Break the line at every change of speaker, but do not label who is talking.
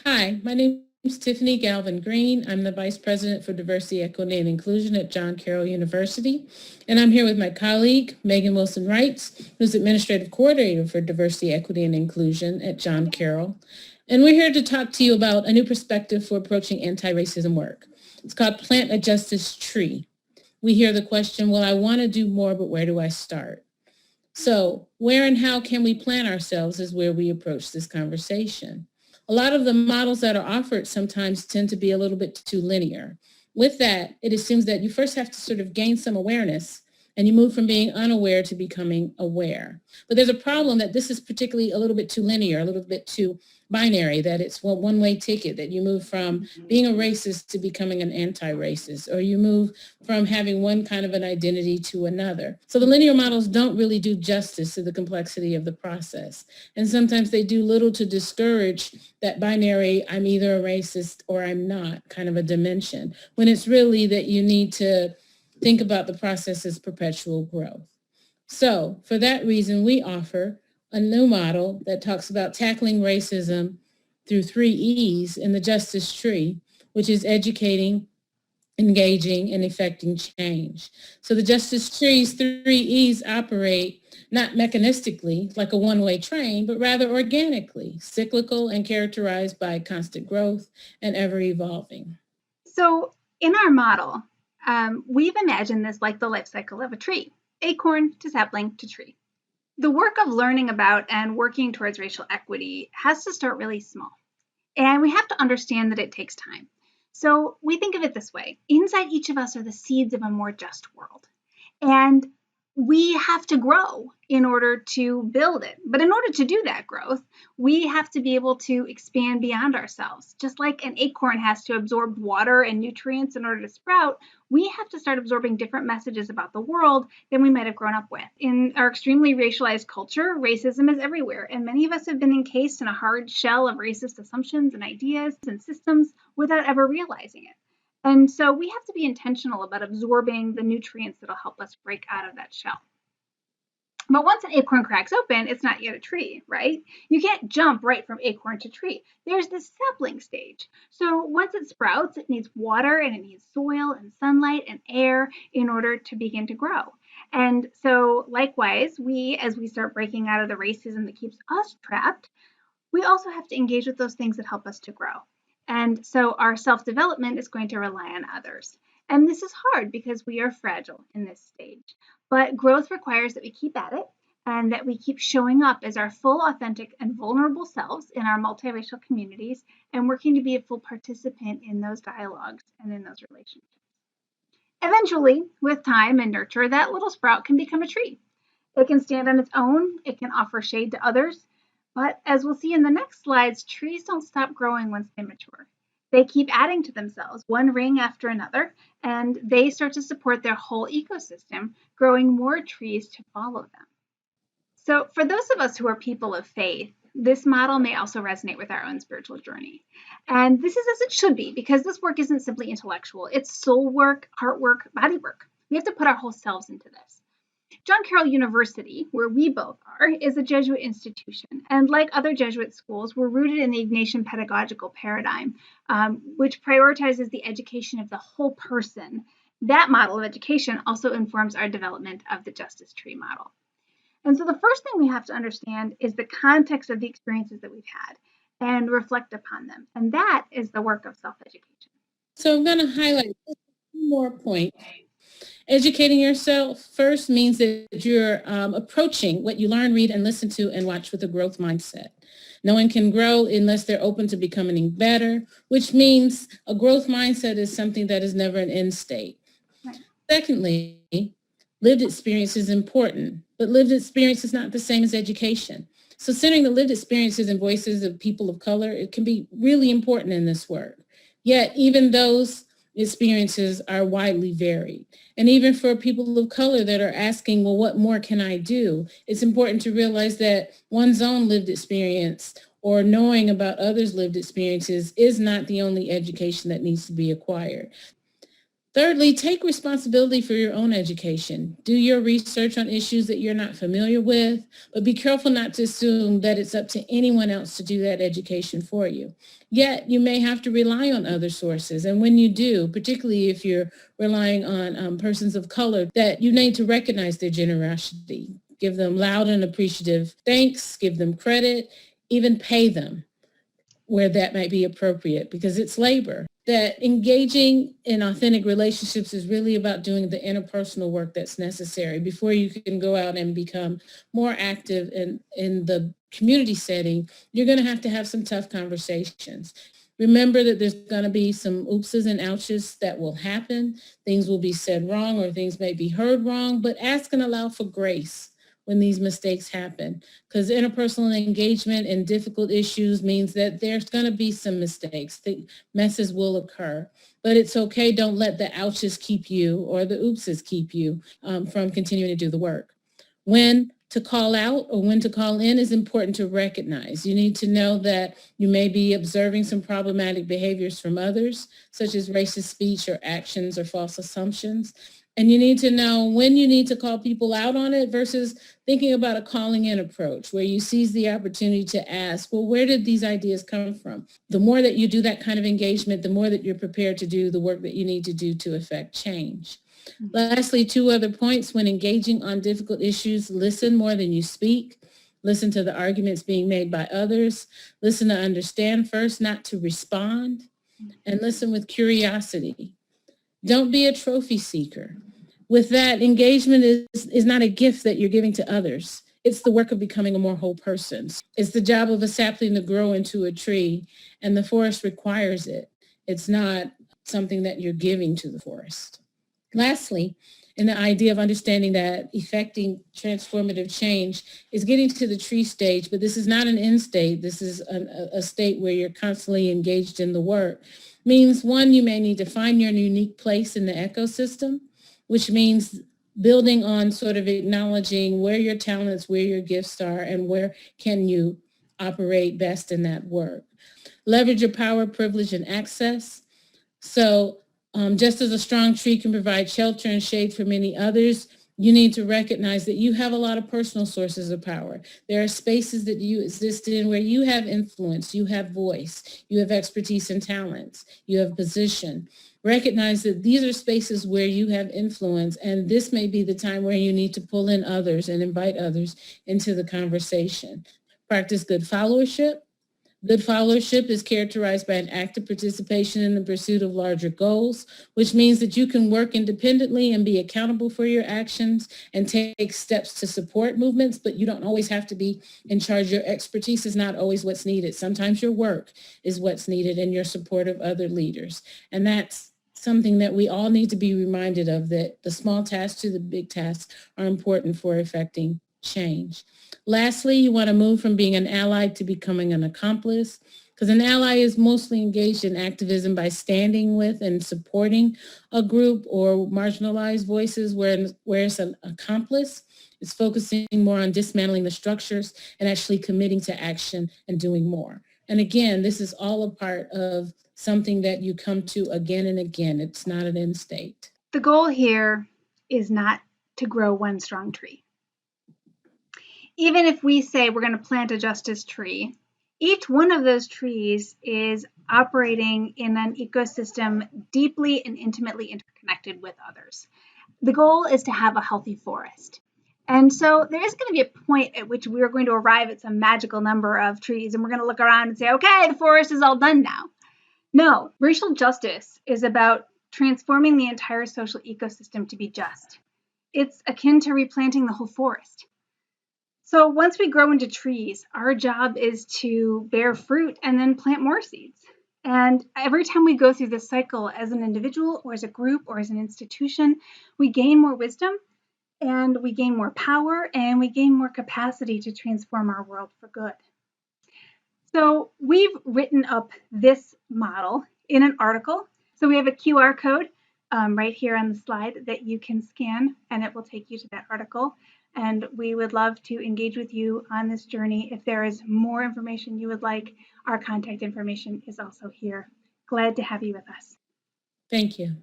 Hi, my name is Tiffany Galvin Green. I'm the Vice President for Diversity, Equity, and Inclusion at John Carroll University. And I'm here with my colleague, Megan Wilson-Reitz, who's Administrative Coordinator for Diversity, Equity, and Inclusion at John Carroll. And we're here to talk to you about a new perspective for approaching anti-racism work. It's called Plant a Justice Tree. We hear the question, well, I want to do more, but where do I start? So where and how can we plant ourselves is where we approach this conversation. A lot of the models that are offered sometimes tend to be a little bit too linear. With that, it assumes that you first have to sort of gain some awareness and you move from being unaware to becoming aware. But there's a problem that this is particularly a little bit too linear, a little bit too binary, that it's a one-way ticket, that you move from being a racist to becoming an anti-racist, or you move from having one kind of an identity to another. So the linear models don't really do justice to the complexity of the process. And sometimes they do little to discourage that binary, I'm either a racist or I'm not kind of a dimension, when it's really that you need to think about the process as perpetual growth. So for that reason, we offer a new model that talks about tackling racism through 3 E's in the Justice Tree, which is educating, engaging, and effecting change. So the Justice Tree's 3 E's operate not mechanistically like a one-way train, but rather organically, cyclical and characterized by constant growth and ever evolving.
So in our model, we've imagined this like the life cycle of a tree, acorn to sapling to tree. The work of learning about and working towards racial equity has to start really small. And we have to understand that it takes time. So we think of it this way. Inside each of us are the seeds of a more just world. And we have to grow in order to build it. But in order to do that growth, we have to be able to expand beyond ourselves. Just like an acorn has to absorb water and nutrients in order to sprout, we have to start absorbing different messages about the world than we might have grown up with. In our extremely racialized culture, racism is everywhere, and many of us have been encased in a hard shell of racist assumptions and ideas and systems without ever realizing it. And so we have to be intentional about absorbing the nutrients that'll help us break out of that shell. But once an acorn cracks open, it's not yet a tree, right? You can't jump right from acorn to tree. There's this sapling stage. So once it sprouts, it needs water and it needs soil and sunlight and air in order to begin to grow. And so likewise, as we start breaking out of the racism that keeps us trapped, we also have to engage with those things that help us to grow. And so our self-development is going to rely on others. And this is hard because we are fragile in this stage. But growth requires that we keep at it and that we keep showing up as our full, authentic, and vulnerable selves in our multiracial communities and working to be a full participant in those dialogues and in those relationships. Eventually, with time and nurture, that little sprout can become a tree. It can stand on its own, it can offer shade to others, but as we'll see in the next slides, trees don't stop growing once they mature. They keep adding to themselves, one ring after another, and they start to support their whole ecosystem, growing more trees to follow them. So for those of us who are people of faith, this model may also resonate with our own spiritual journey. And this is as it should be, because this work isn't simply intellectual. It's soul work, heart work, body work. We have to put our whole selves into this. John Carroll University, where we both are, is a Jesuit institution. And like other Jesuit schools, we're rooted in the Ignatian pedagogical paradigm, which prioritizes the education of the whole person. That model of education also informs our development of the Justice Tree model. And so the first thing we have to understand is the context of the experiences that we've had and reflect upon them. And that is the work of self-education.
So I'm going to highlight one more point. Educating yourself first means that you're approaching what you learn, read, and listen to and watch with a growth mindset. No one can grow unless they're open to becoming better, which means a growth mindset is something that is never an end state. Right. Secondly, lived experience is important, but lived experience is not the same as education. So centering the lived experiences and voices of people of color, it can be really important in this work. Yet even those experiences are widely varied. And even for people of color that are asking, well, what more can I do? It's important to realize that one's own lived experience or knowing about others' lived experiences is not the only education that needs to be acquired. Thirdly, take responsibility for your own education. Do your research on issues that you're not familiar with, but be careful not to assume that it's up to anyone else to do that education for you. Yet, you may have to rely on other sources. And when you do, particularly if you're relying on persons of color, that you need to recognize their generosity. Give them loud and appreciative thanks, give them credit, even pay them where that might be appropriate, because it's labor. That engaging in authentic relationships is really about doing the interpersonal work that's necessary before you can go out and become more active in the community setting. You're going to have some tough conversations. Remember that there's going to be some oopses and ouches that will happen. Things will be said wrong or things may be heard wrong, but ask and allow for grace when these mistakes happen, because interpersonal engagement and difficult issues means that there's going to be some mistakes. The messes will occur, but it's okay. Don't let the ouches keep you or the oopses keep you from continuing to do the work. When to call out or when to call in is important to recognize. You need to know that you may be observing some problematic behaviors from others, such as racist speech or actions or false assumptions. And you need to know when you need to call people out on it versus thinking about a calling in approach where you seize the opportunity to ask, well, where did these ideas come from? The more that you do that kind of engagement, the more that you're prepared to do the work that you need to do to affect change. Lastly, 2 other points. When engaging on difficult issues, listen more than you speak. Listen to the arguments being made by others. Listen to understand first, not to respond. And listen with curiosity. Don't be a trophy seeker. With that, engagement is not a gift that you're giving to others. It's the work of becoming a more whole person. It's the job of a sapling to grow into a tree, and the forest requires it. It's not something that you're giving to the forest. Lastly, in the idea of understanding that effecting transformative change is getting to the tree stage, but this is not an end state. This is a state where you're constantly engaged in the work. Means one, you may need to find your unique place in the ecosystem, which means building on sort of acknowledging where your talents, where your gifts are, and where can you operate best in that work. Leverage your power, privilege, and access. So just as a strong tree can provide shelter and shade for many others, you need to recognize that you have a lot of personal sources of power. There are spaces that you exist in where you have influence, you have voice, you have expertise and talents, you have position. Recognize that these are spaces where you have influence, and this may be the time where you need to pull in others and invite others into the conversation. Practice good followership. Good followership is characterized by an active participation in the pursuit of larger goals, which means that you can work independently and be accountable for your actions and take steps to support movements, but you don't always have to be in charge. Your expertise is not always what's needed. Sometimes your work is what's needed and your support of other leaders. And that's something that we all need to be reminded of, that the small tasks to the big tasks are important for effecting change. Lastly, you want to move from being an ally to becoming an accomplice, because an ally is mostly engaged in activism by standing with and supporting a group or marginalized voices, whereas an accomplice is focusing more on dismantling the structures and actually committing to action and doing more. And again, this is all a part of something that you come to again and again. It's not an end state.
The goal here is not to grow one strong tree. Even if we say we're going to plant a justice tree, each one of those trees is operating in an ecosystem deeply and intimately interconnected with others. The goal is to have a healthy forest. And so there is going to be a point at which we are going to arrive at some magical number of trees and we're going to look around and say, okay, the forest is all done now. No, racial justice is about transforming the entire social ecosystem to be just. It's akin to replanting the whole forest. So once we grow into trees, our job is to bear fruit and then plant more seeds. And every time we go through this cycle as an individual or as a group or as an institution, we gain more wisdom and we gain more power and we gain more capacity to transform our world for good. So we've written up this model in an article. So we have a QR code right here on the slide that you can scan and it will take you to that article. And we would love to engage with you on this journey. If there is more information you would like, our contact information is also here. Glad to have you with us.
Thank you.